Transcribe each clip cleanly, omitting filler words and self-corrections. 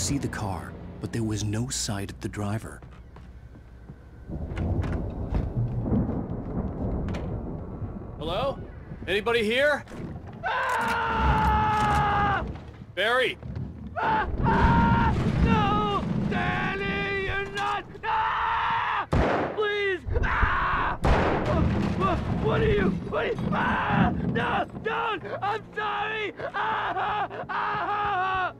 see the car, but there was no sight of the driver. Hello? Anybody here? Ah! Barry! No! Danny, you're not! Ah! Please! Ah! What are you? Ah! No! Don't! I'm sorry! Ah!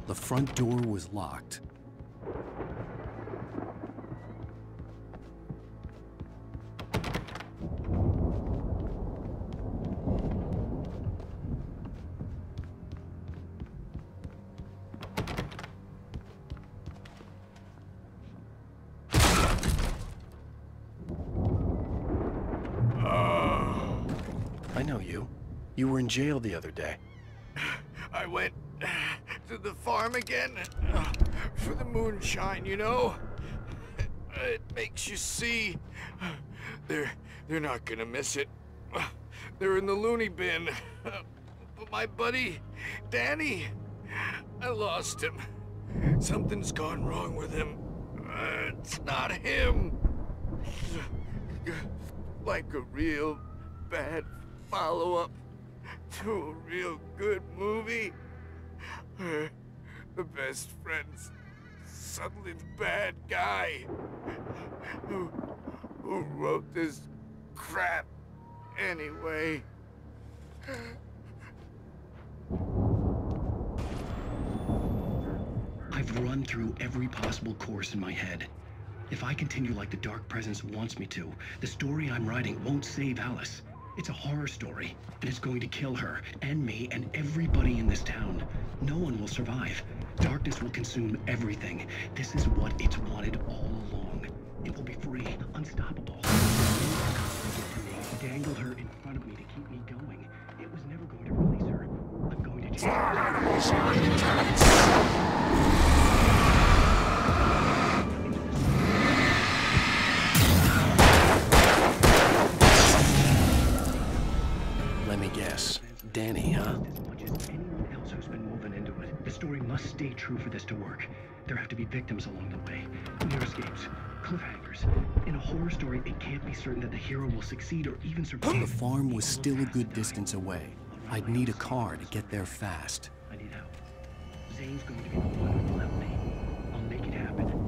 The front door was locked. I know you. You were in jail the other day. I went to the farm again for the moonshine, you know? It makes you see. They're not gonna miss it. They're in the loony bin. But my buddy, Danny, I lost him. Something's gone wrong with him. It's not him. Like a real bad follow-up to a real good movie. The best friend's suddenly the bad guy. Who wrote this crap anyway? I've run through every possible course in my head. If I continue like the Dark Presence wants me to, the story I'm writing won't save Alice. It's a horror story, and it's going to kill her, and me, and everybody in this town. No one will survive. Darkness will consume everything. This is what it's wanted all along. It will be free, unstoppable. Dangle her in front of me to keep me going. It was never going to release her. I'm going to Let me guess. Danny, huh? As much as anyone else who's been woven into it. The story must stay true for this to work. There have to be victims along the way. Near escapes. Cliffhangers. In a horror story, it can't be certain that the hero will succeed or even survive. The farm was still a good distance away. I'd need a car to get there fast. I need help. Zane's going to be the one who will help me. I'll make it happen.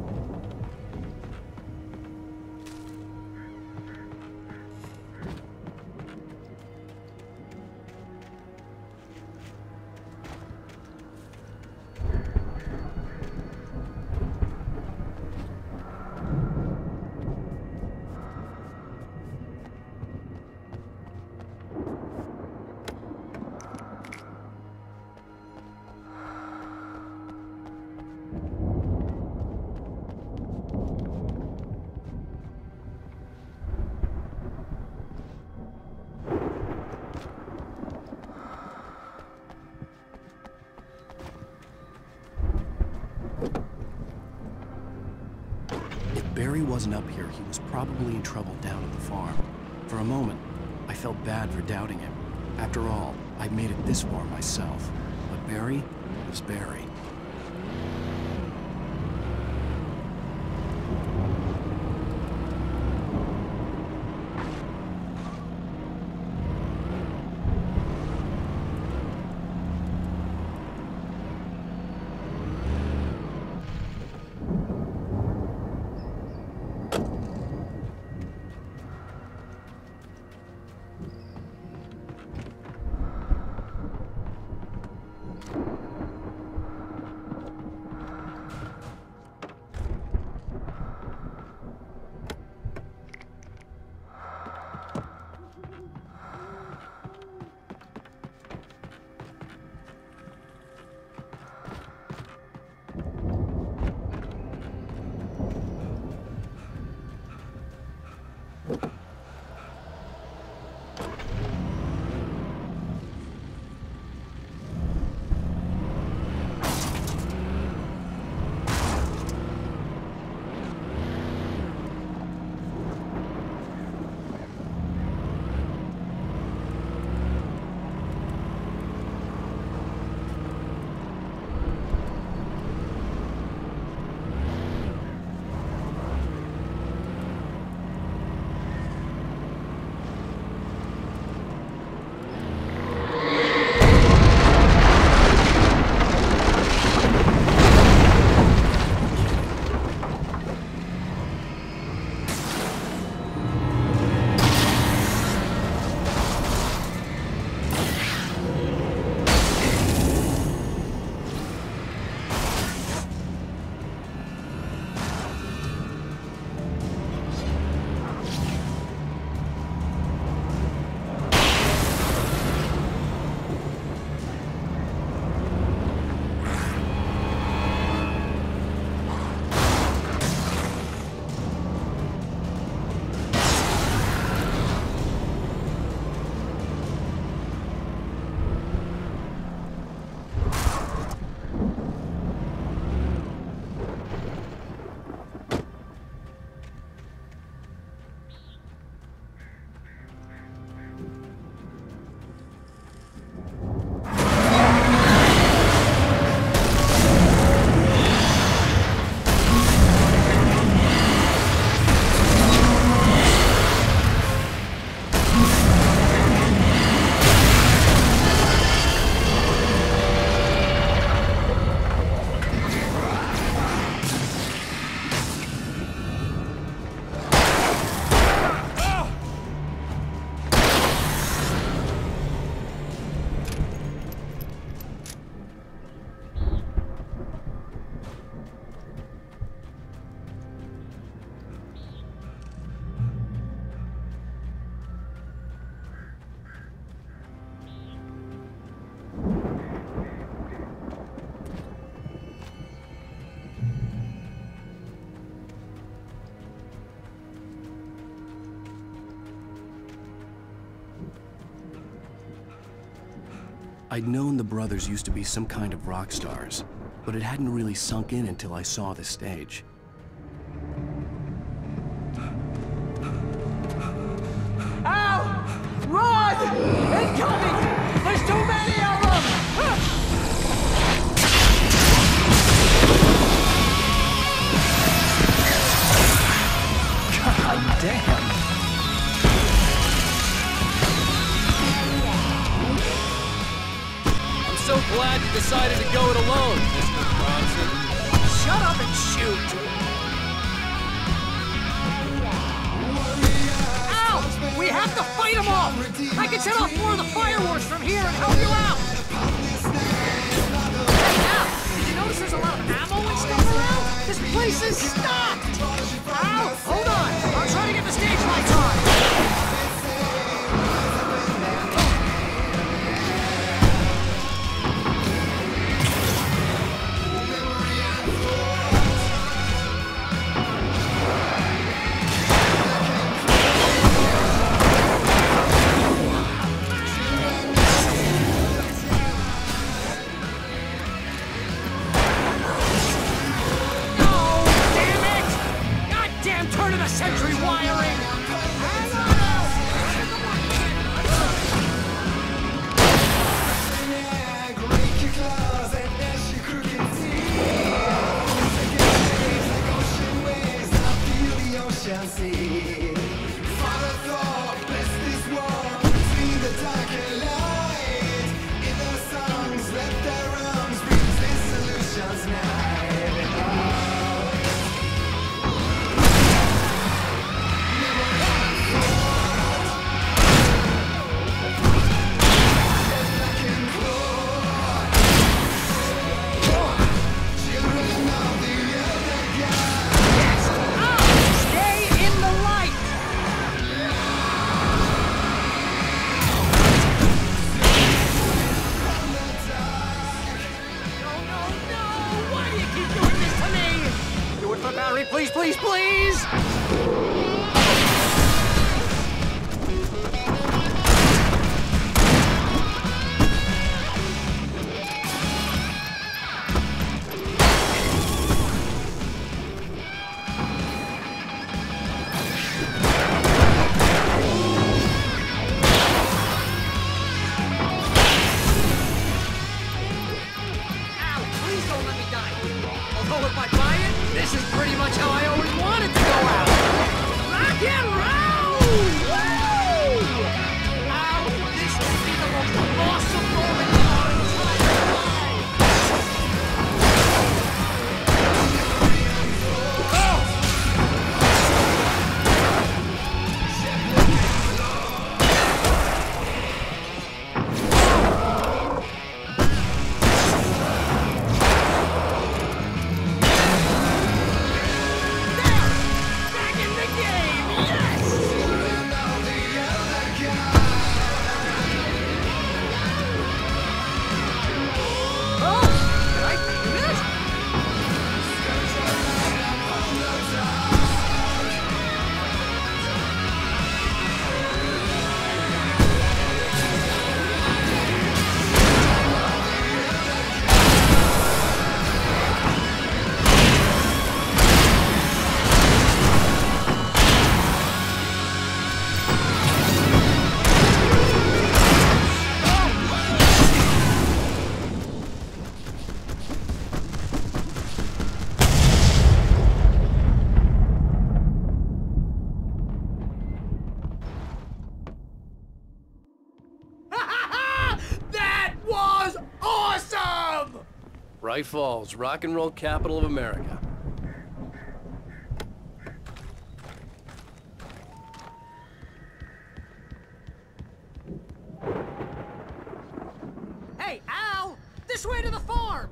Barry wasn't up here, he was probably in trouble down at the farm. For a moment, I felt bad for doubting him. After all, I'd made it this far myself. But Barry was Barry. I'd known the brothers used to be some kind of rock stars, but it hadn't really sunk in until I saw the stage. Al! Run! Incoming! There's too many of them! God damn! I'm so glad you decided to go it alone, Mr. Bronson. Shut up and shoot! Al! We have to fight them off! I can set off more of the fireworks from here and help you out! Hey, Al! Did you notice there's a lot of ammo and stuff around? This place is stocked! Al! Hold on! I'm trying to get the stage lights on! Century wiring! Hang on! Please, please, please! This is pretty much how I always wanted to go out! Rock and roll! Woo! Ow! This could be the most awesome moment in our entire life! Braight-Fall's, rock and roll capital of America. Hey, Al! This way to the farm!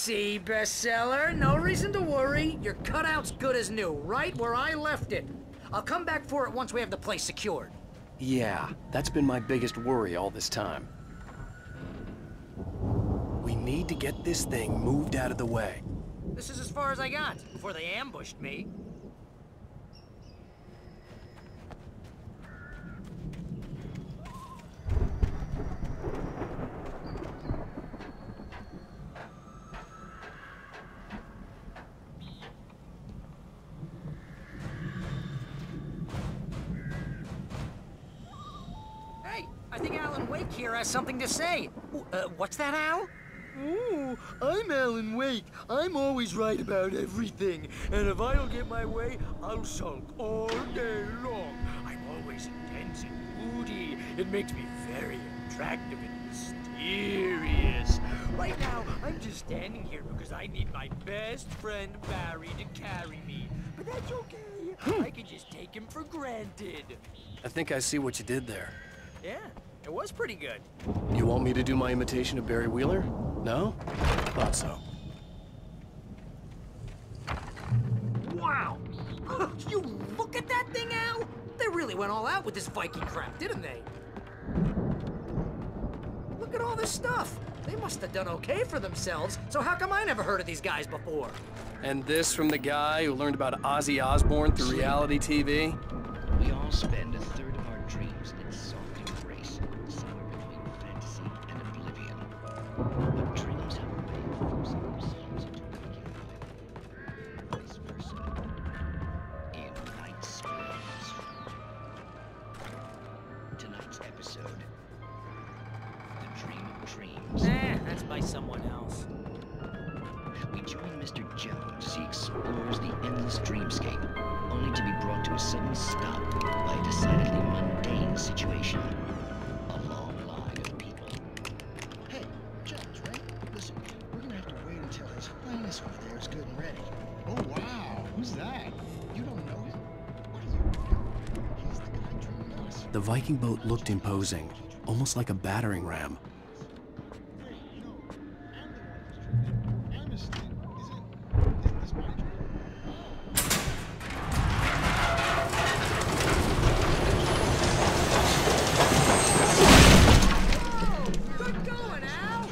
See, bestseller? No reason to worry. Your cutout's good as new, right where I left it. I'll come back for it once we have the place secured. Yeah, that's been my biggest worry all this time. We need to get this thing moved out of the way. This is as far as I got before they ambushed me. Hey, I think Alan Wake here has something to say. What's that, Al? Ooh, I'm Alan Wake. I'm always right about everything. And if I don't get my way, I'll sulk all day long. I'm always intense and moody. It makes me very attractive and mysterious. Right now, I'm just standing here because I need my best friend Barry to carry me. But that's okay. I can just take him for granted. I think I see what you did there. Yeah, it was pretty good. You want me to do my imitation of Barry Wheeler? No? Thought so. Wow! You look at that thing, Al! They really went all out with this Viking crap, didn't they? Look at all this stuff. They must have done okay for themselves, so how come I never heard of these guys before? And this from the guy who learned about Ozzy Osbourne through reality TV? We all spend a third of our dreams in soft embrace, somewhere between fantasy and oblivion. But dreams have a way of forcing themselves into waking life. Vice versa. In night springs. Tonight's episode. The Dream of Dreams. That's by someone else. We join Mr. Jones as he explores the endless dreamscape, only to be brought to a sudden stop by a decidedly mundane situation. A long line of people. Hey, Jones, right? Listen, we're gonna have to wait until his finest over there is good and ready. Oh, wow. Who's that? You don't know him? What do you know? He's the guy dreaming us. The Viking boat looked imposing, almost like a battering ram. Hey, no. I'm the one who's dreaming. Isn't this my dream? Good going, Al!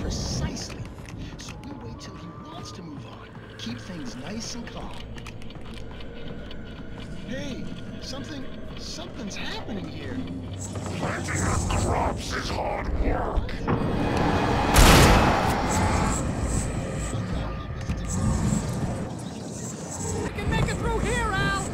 Precisely. So we wait till he wants to move on. Keep things nice and calm. Hey, something's happening here. I can make it through here, Al!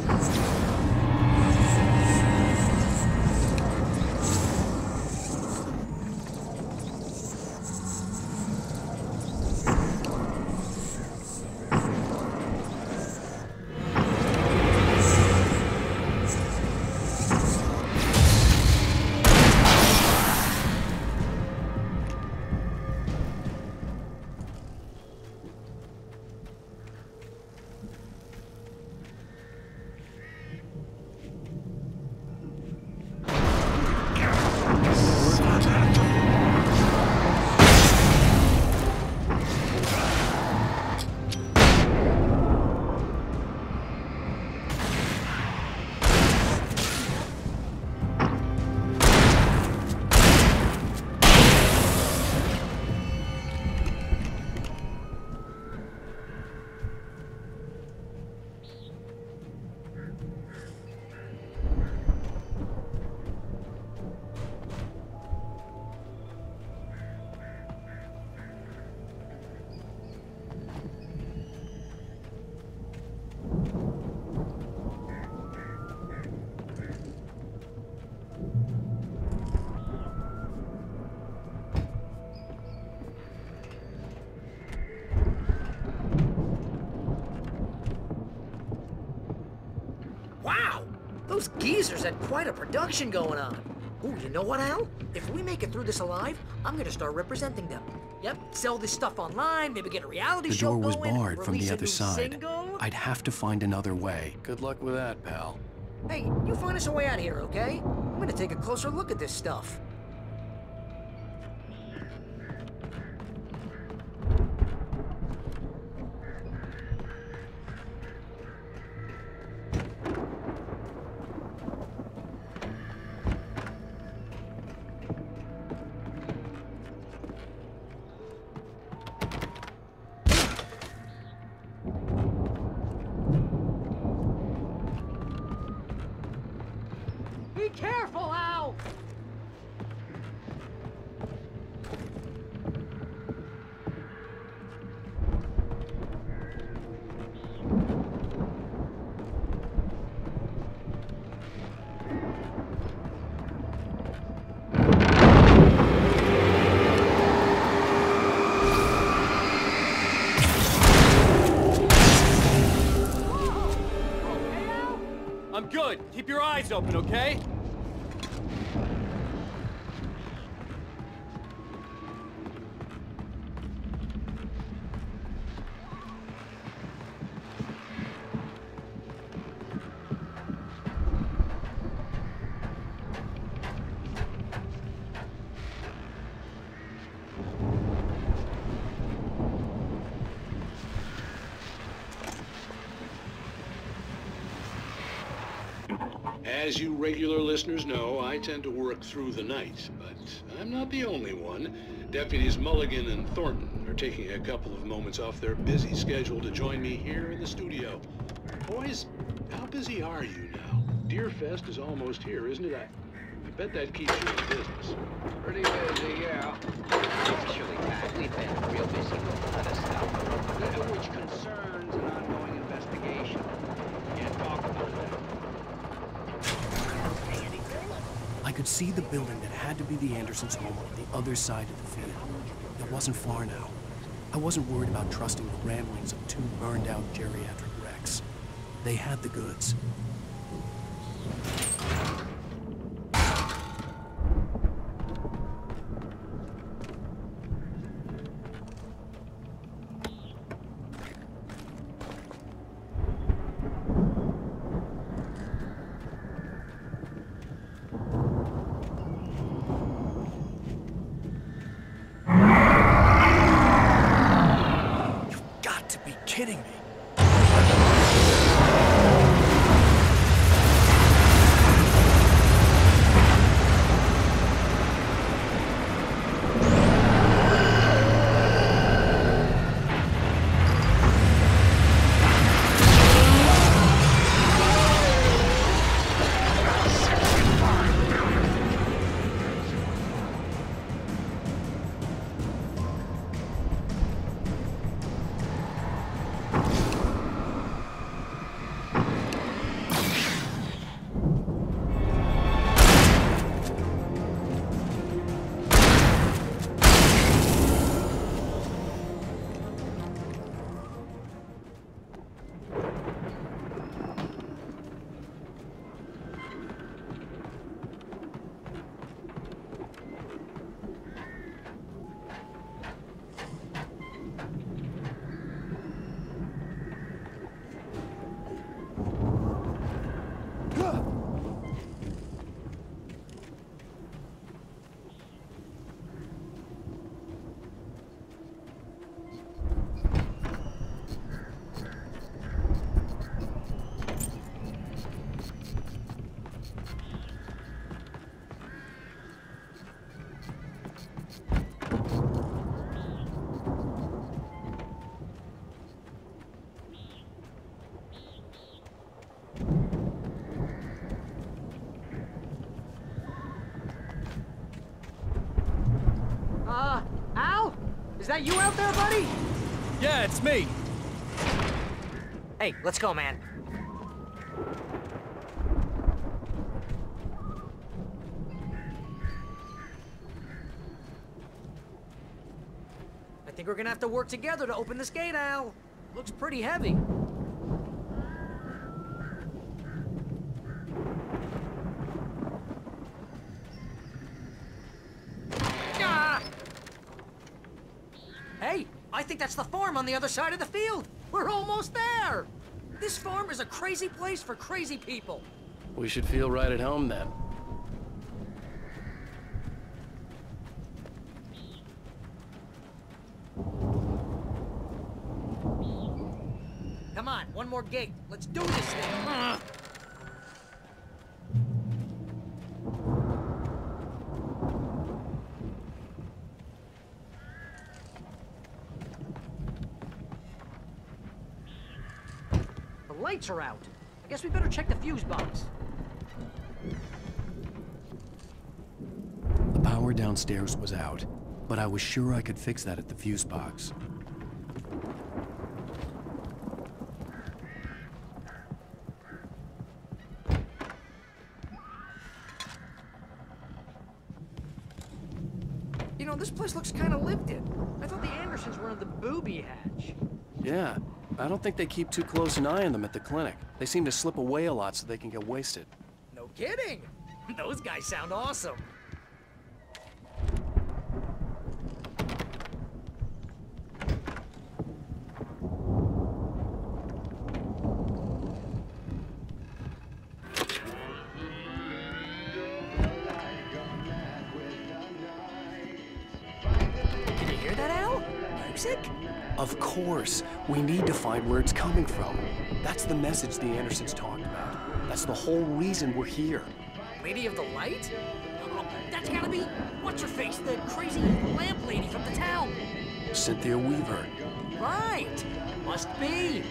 Those geezers had quite a production going on. Ooh, you know what, Al? If we make it through this alive, I'm gonna start representing them. Yep, sell this stuff online, maybe get a reality show going. The door was barred from release the a other new side. single. I'd have to find another way. Good luck with that, pal. Hey, you find us a way out of here, okay? I'm gonna take a closer look at this stuff. Be careful, Al! I'm good. Keep your eyes open, okay? As you regular listeners know, I tend to work through the night, but I'm not the only one. Deputies Mulligan and Thornton are taking a couple of moments off their busy schedule to join me here in the studio. Boys, how busy are you now? Deerfest is almost here, isn't it? I bet that keeps you in business. Pretty busy, yeah. Actually, Pat, we've been real busy with a lot of stuff, none of which concerns an ongoing investigation. Can't talk about that. I could see the building that had to be the Andersons' home on the other side of the field. It wasn't far now. I wasn't worried about trusting the ramblings of two burned-out geriatric wrecks. They had the goods. Kidding me. Al? Is that you out there, buddy? Yeah, it's me. Hey, let's go, man. I think we're gonna have to work together to open this gate, Al. Looks pretty heavy. Hey, I think that's the farm on the other side of the field. We're almost there. This farm is a crazy place for crazy people. We should feel right at home then. Come on, one more gate. Let's do this thing. The lights are out. I guess we better check the fuse box. The power downstairs was out, but I was sure I could fix that at the fuse box. You know, this place looks kind of lived in. I thought the Andersons were in the booby hatch. Yeah, I don't think they keep too close an eye on them at the clinic. They seem to slip away a lot so they can get wasted. No kidding. Those guys sound awesome. Can you hear that, Al? Music? Of course. We need to find where it's coming from. That's the message the Andersons talked about. That's the whole reason we're here. Lady of the Light? Oh, that's gotta be what's-her-face, the crazy lamp lady from the town. Cynthia Weaver. Right. Must be.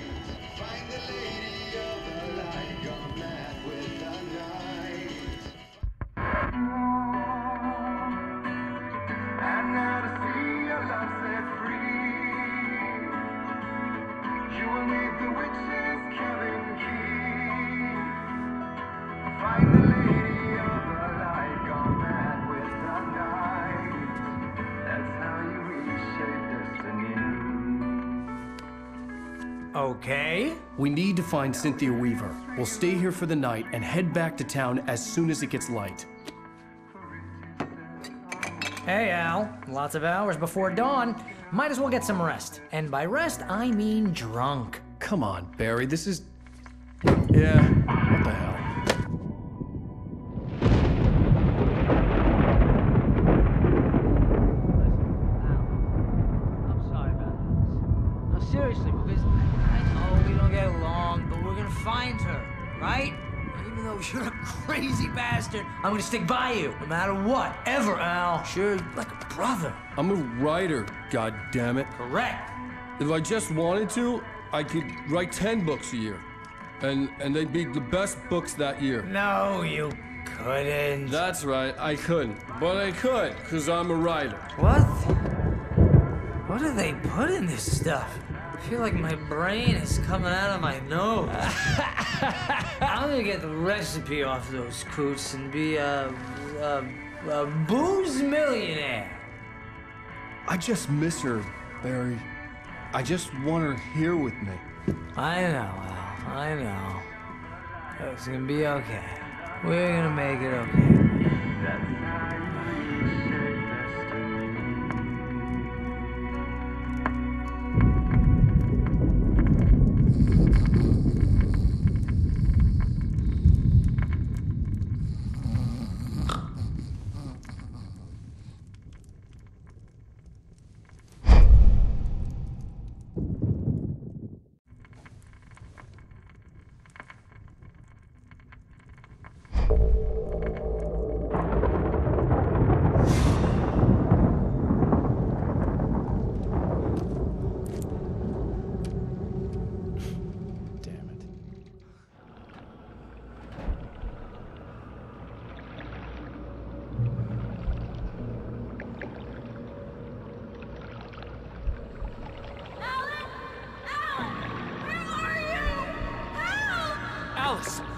Okay. We need to find Cynthia Weaver. We'll stay here for the night and head back to town as soon as it gets light. Hey, Al. Lots of hours before dawn. Might as well get some rest. And by rest, I mean drunk. Come on, Barry, this is... Yeah, what the hell? I'm sorry about this. No, seriously, because I know we don't get along, but we're gonna find her, right? And even though you're a crazy bastard, I'm gonna stick by you, no matter what, ever, Al. Sure, like a brother. I'm a writer, goddammit. Correct. If I just wanted to, I could write 10 books a year. And they'd be the best books that year. No, you couldn't. That's right, I couldn't. But I could, because I'm a writer. What? What do they put in this stuff? I feel like my brain is coming out of my nose. I'm gonna get the recipe off those coots and be a booze millionaire. I just miss her, Barry. I just want her here with me. I know, Al. I know. It's gonna be okay. We're gonna make it okay.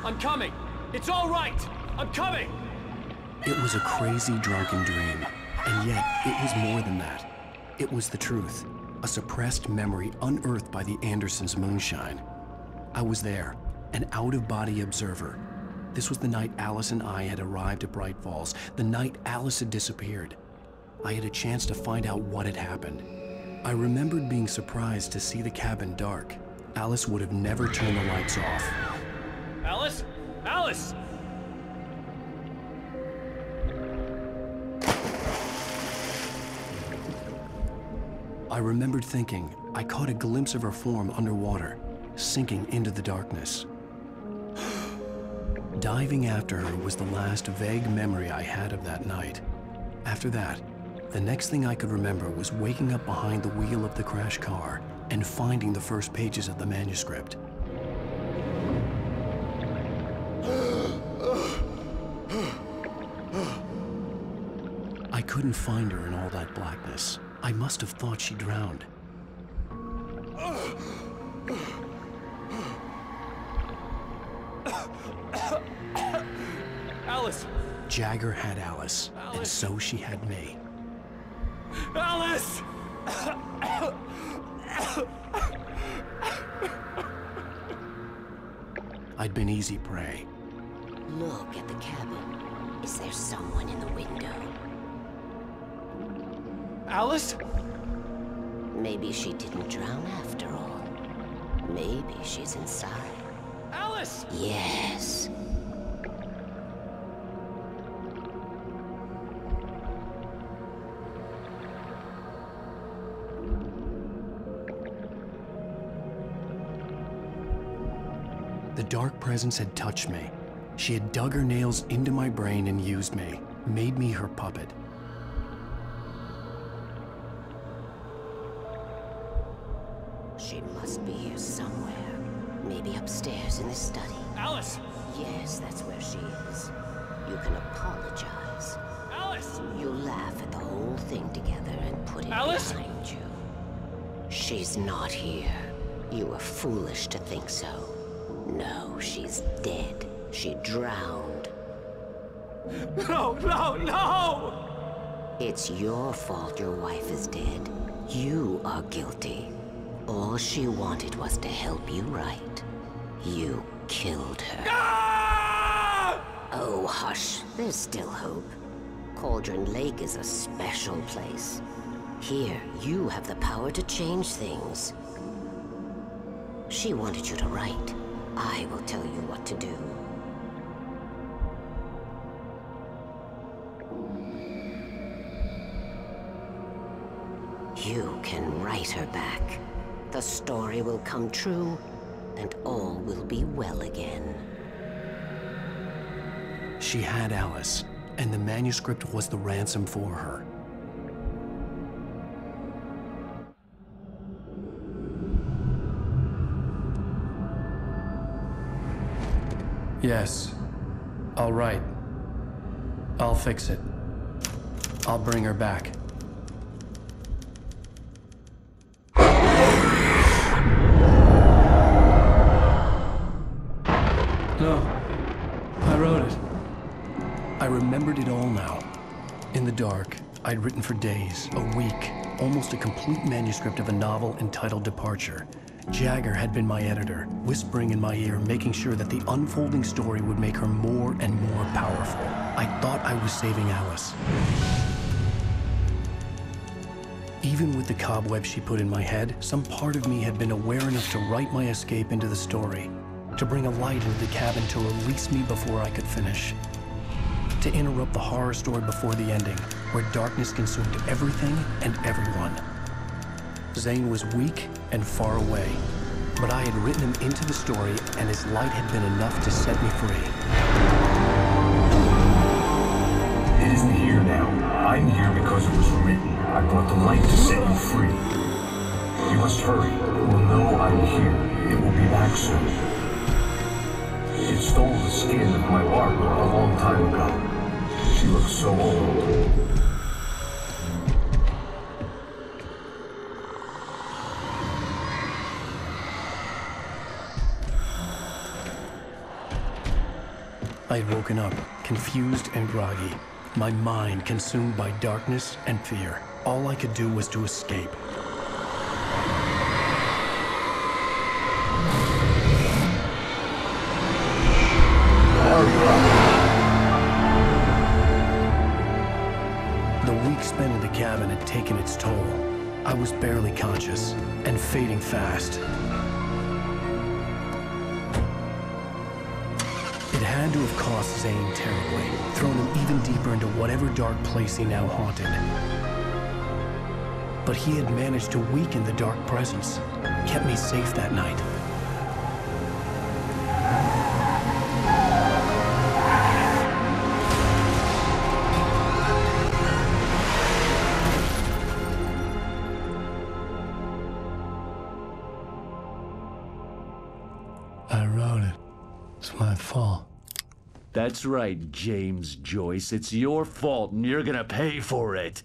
I'm coming! It's all right! I'm coming! It was a crazy, drunken dream. And yet, it was more than that. It was the truth. A suppressed memory unearthed by the Andersons' moonshine. I was there, an out-of-body observer. This was the night Alice and I had arrived at Braight-Fall's, the night Alice had disappeared. I had a chance to find out what had happened. I remembered being surprised to see the cabin dark. Alice would have never turned the lights off. Alice? Alice! I remembered thinking I caught a glimpse of her form underwater, sinking into the darkness. Diving after her was the last vague memory I had of that night. After that, the next thing I could remember was waking up behind the wheel of the crashed car and finding the first pages of the manuscript. I couldn't find her in all that blackness. I must have thought she drowned. Alice! Jagger had Alice, and so she had me. Alice! I'd been easy prey. Look at the cabin. Is there someone in the window? Alice? Maybe she didn't drown after all. Maybe she's inside. Alice! Yes. The dark presence had touched me. She had dug her nails into my brain and used me, made me her puppet. She must be here somewhere. Maybe upstairs in the study. Alice! Yes, that's where she is. You can apologize. Alice! You laugh at the whole thing together and put it Alice? behind you. She's not here. You were foolish to think so. No, she's dead. She drowned. No, no, no! It's your fault your wife is dead. You are guilty. All she wanted was to help you right. You killed her. Ah! Oh, hush. There's still hope. Cauldron Lake is a special place. Here, you have the power to change things. She wanted you to write. I will tell you what to do. You can write her back. The story will come true, and all will be well again. She had Alice, and the manuscript was the ransom for her. Yes, I'll write. I'll fix it. I'll bring her back. No, I wrote it. I remembered it all now. In the dark, I'd written for days, a week, almost a complete manuscript of a novel entitled Departure. Jagger had been my editor, whispering in my ear, making sure that the unfolding story would make her more and more powerful. I thought I was saving Alice. Even with the cobwebs she put in my head, some part of me had been aware enough to write my escape into the story, to bring a light into the cabin to release me before I could finish, to interrupt the horror story before the ending, where darkness consumed everything and everyone. Zane was weak and far away, but I had written him into the story, and his light had been enough to set me free. It isn't here now. I'm here because it was written. I brought the light to set you free. You must hurry. It will know I'm here. It will be back soon. It stole the skin of my Barbara a long time ago. She looks so old. I had woken up, confused and groggy, my mind consumed by darkness and fear. All I could do was to escape. The week spent in the cabin had taken its toll. I was barely conscious and fading fast. It had to have cost Zane terribly, thrown him even deeper into whatever dark place he now haunted. But he had managed to weaken the dark presence, kept me safe that night. I wrote it. It's my fault. That's right, James Joyce. It's your fault, and you're gonna pay for it.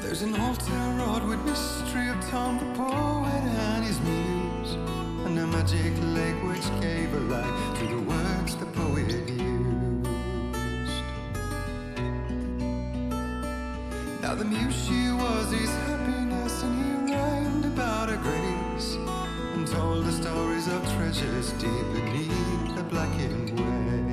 There's an old town road with mystery of Tom the poet and his muse, and a magic lake which gave a life to the words the poet used. Now the muse she was his happiness, and he rhymed about her grace, and told the stories of treasures deep beneath the blackened way.